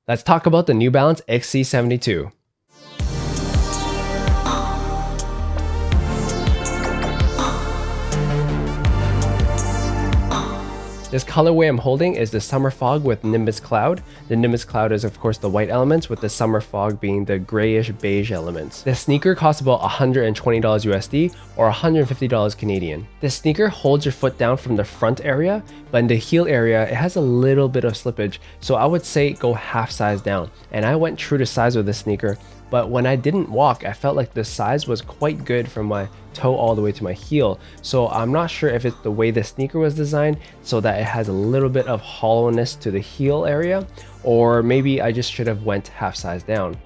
Let's talk about the New Balance XC-72. This colorway I'm holding is the Summer Fog with Nimbus Cloud. The Nimbus Cloud is of course the white elements, with the Summer Fog being the grayish beige elements. This sneaker costs about $120 USD or $150 Canadian. This sneaker holds your foot down from the front area, but in the heel area it has a little bit of slippage, so I would say go half size down. And I went true to size with this sneaker, but when I didn't walk, I felt like the size was quite good from my toe all the way to my heel. So I'm not sure if it's the way the sneaker was designed so that it has a little bit of hollowness to the heel area, or maybe I just should have went half size down.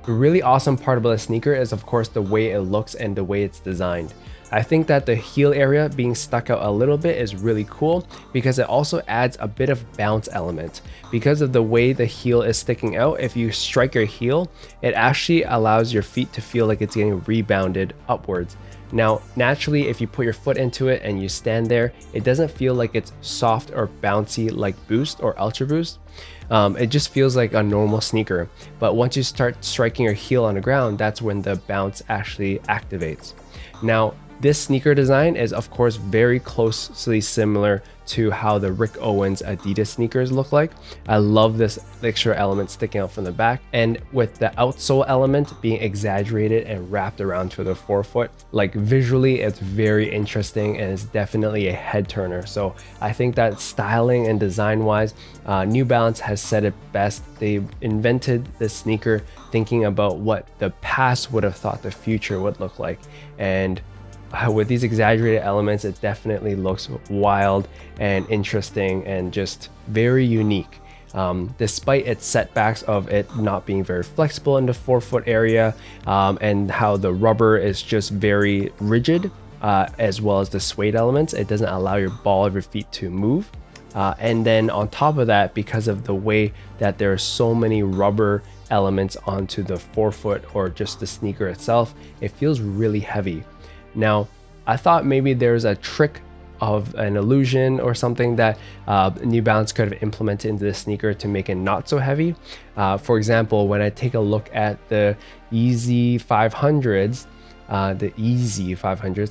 The really awesome part about the sneaker is of course the way it looks and the way it's designed. I think that the heel area being stuck out a little bit is really cool because it also adds a bit of bounce element. Because of the way the heel is sticking out, if you strike your heel, it actually allows your feet to feel like it's getting rebounded upwards. Now, naturally, if you put your foot into it and you stand there, it doesn't feel like it's soft or bouncy like Boost or UltraBoost. It just feels like a normal sneaker. But once you start striking your heel on the ground, that's when the bounce actually activates. Now, this sneaker design is of course very closely similar to how the Rick Owens Adidas sneakers look like. I love this extra element sticking out from the back, and with the outsole element being exaggerated and wrapped around to the forefoot, like visually it's very interesting and it's definitely a head turner. So I think that styling and design wise, New Balance has said it best. They invented this sneaker thinking about what the past would have thought the future would look like, and with these exaggerated elements, it definitely looks wild and interesting and just very unique. Despite its setbacks of it not being very flexible in the forefoot area, and how the rubber is just very rigid, as well as the suede elements, it doesn't allow your ball of your feet to move. And then on top of that, because of the way that there are so many rubber elements onto the forefoot or just the sneaker itself, it feels really heavy. Now, I thought maybe there's a trick of an illusion or something that New Balance could have implemented into the sneaker to make it not so heavy. For example, when I take a look at the Yeezy 500s,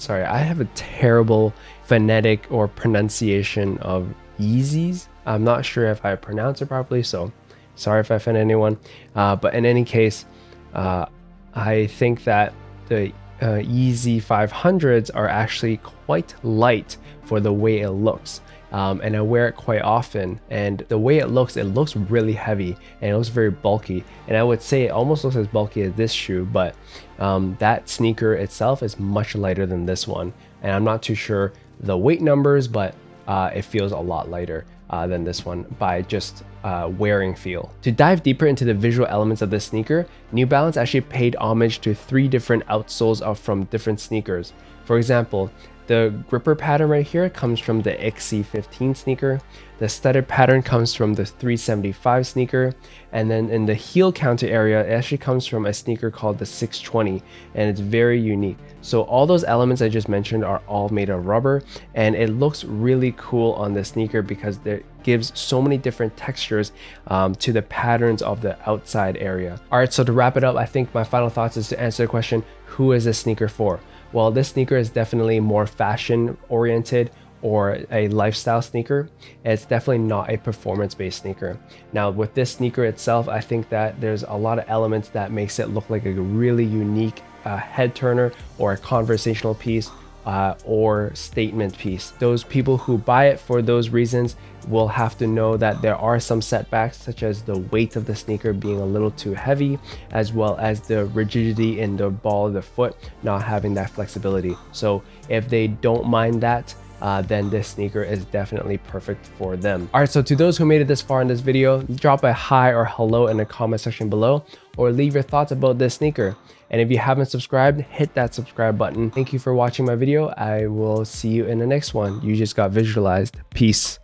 sorry, I have a terrible phonetic or pronunciation of Yeezys. I'm not sure if I pronounce it properly, so sorry if I offend anyone. But in any case, I think that the Yeezy 500s are actually quite light for the way it looks, and I wear it quite often, and the way it looks really heavy and it looks very bulky, and I would say it almost looks as bulky as this shoe, but that sneaker itself is much lighter than this one, and I'm not too sure the weight numbers, but it feels a lot lighter than this one by just wearing feel. To dive deeper into the visual elements of this sneaker, New Balance actually paid homage to 3 different outsoles from different sneakers. For example, the gripper pattern right here comes from the XC-15 sneaker. The studded pattern comes from the 375 sneaker. And then in the heel counter area, it actually comes from a sneaker called the 620, and it's very unique. So all those elements I just mentioned are all made of rubber, and it looks really cool on the sneaker because it gives so many different textures to the patterns of the outside area. All right, so to wrap it up, I think my final thoughts is to answer the question, who is this sneaker for? Well, this sneaker is definitely more fashion oriented or a lifestyle sneaker. It's definitely not a performance-based sneaker. Now, with this sneaker itself, I think that there's a lot of elements that makes it look like a really unique head turner or a conversational piece or statement piece. Those people who buy it for those reasons will have to know that there are some setbacks, such as the weight of the sneaker being a little too heavy, as well as the rigidity in the ball of the foot not having that flexibility. So if they don't mind that, then this sneaker is definitely perfect for them. All right, so to those who made it this far in this video, drop a hi or hello in the comment section below, or leave your thoughts about this sneaker. And if you haven't subscribed, hit that subscribe button. Thank you for watching my video. I will see you in the next one. You just got visualized. Peace.